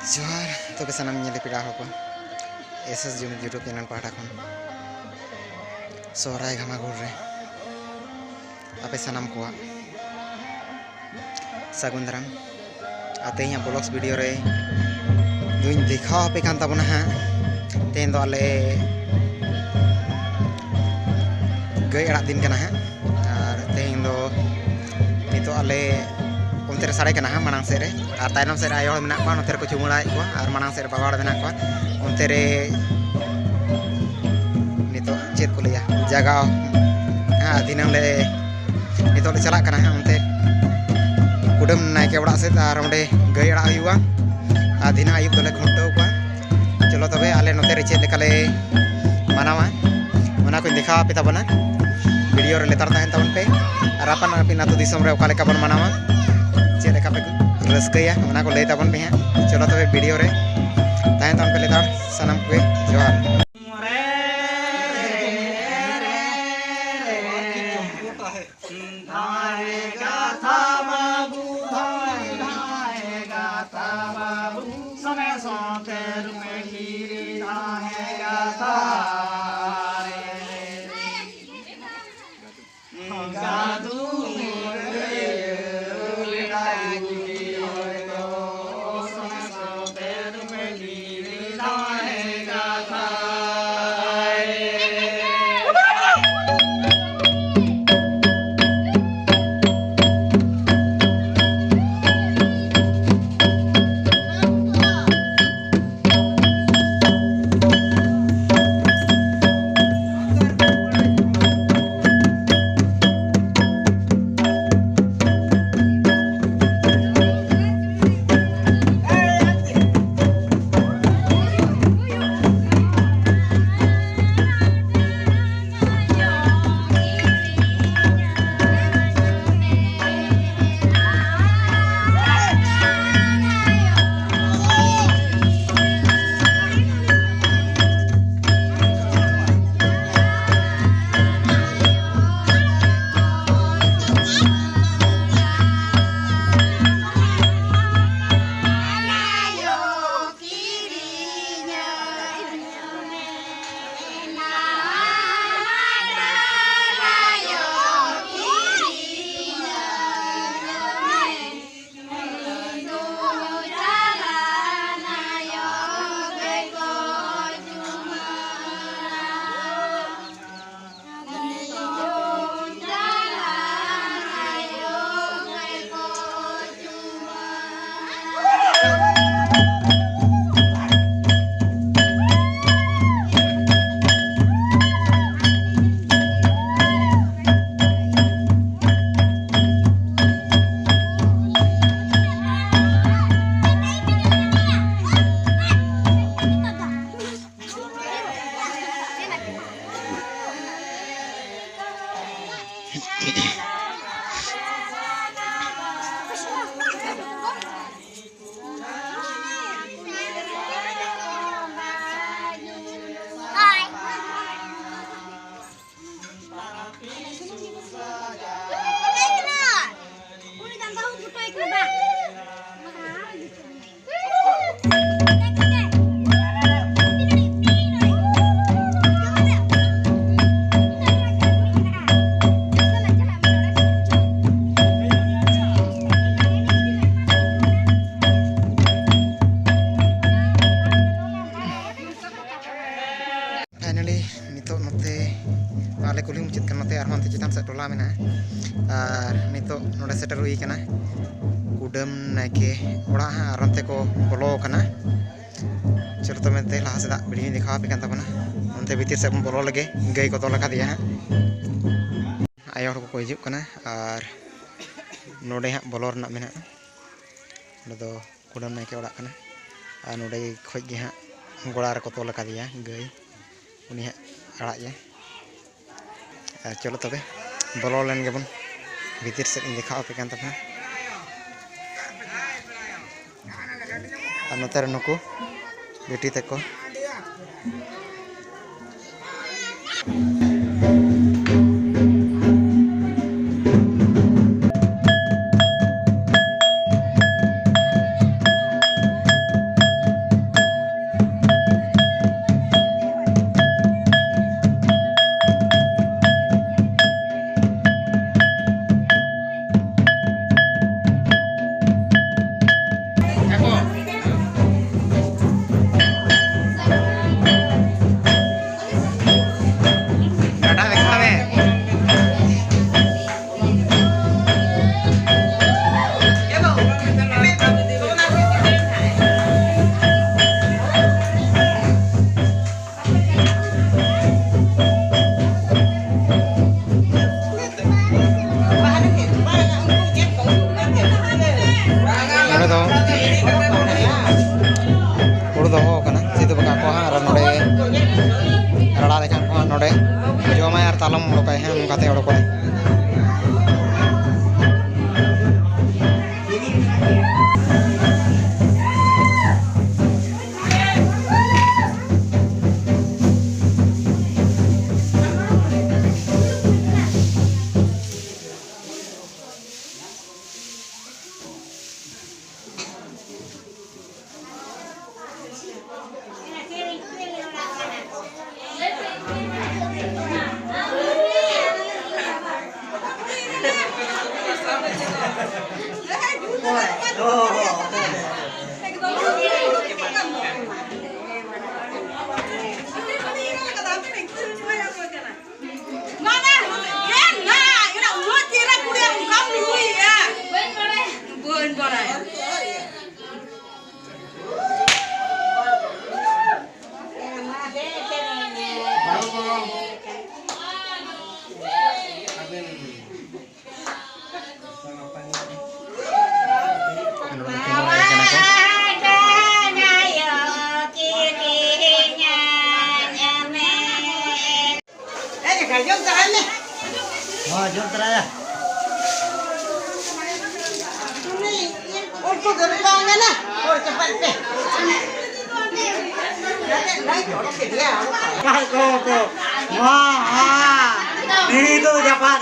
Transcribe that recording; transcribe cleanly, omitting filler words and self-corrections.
जोहार तो सामान ñele पेड़ा को एसएस यूट्यूब चैनल पाटा खन सोहराय घामाघुर रे आपे सानाम को सागुन दाराम आते ही ब्लॉग्स वीडियो रे दुई देखा पे कान ताबना हा तेन दो आले गई अड़ा दिन कना हा और तेन दो नितो आले उनते साड़े कना हा मानांग से रे और तायनम से आयो हड़ मेना को नोते को चुमुड़ाय को और मानांग से बाबा हड़ मेना को उनते रे नितो चेत को लिया जगह हा दिनम ले नितो ले चला कना हा उनते कुडम नायके बड़ा से और उंडे गई अड़ा हुआ और दिन आयुब दोले घुंटो को चलो तबे आले नोते रे चेत लेकाले मानावा ओना को देखा पे ताबना वीडियो रे लेतार ताहन ताबन पे और अपन अपन आतो दिसम रे ओका लेका बन मानावा चेत लेका पे रस्कया ओना को ले ताबन पे चलो तबे वीडियो रे ताहन ताबन पे लेतार सनम पे जोहार आले कुली मुचाद कर नोते आर हनते चितान से टोला मेना और नितो नोडे सेटर हुई कना कुडम नायके ओड़ा हा आर हनते को बोलो कना चलो तो मेते लहा से दा वीडियो दिखावा पे कान ताबना उनते भीतर से बोलो लगे गई को तो लगा दिया आयो हड़ को हिजुग कना और नोडे हा बोलो रना मेना नोडे दो कुडम नायके ओड़ा कना और नोडे खोज गे हा गोड़ा रे को तो लगा दिया गई उनी हा अड़ा या चलो तबे बोलो लेन गेबन भीतर से देखा पे कान तबना और नोते रे नुकु बेटी तक नोडे जमाय और तालम उड़काय हैं उनकाते उड़काय Jom teraya. Untuk gerbangnya nah, oh cepat deh. Kau. Wah, ini tuh cepat.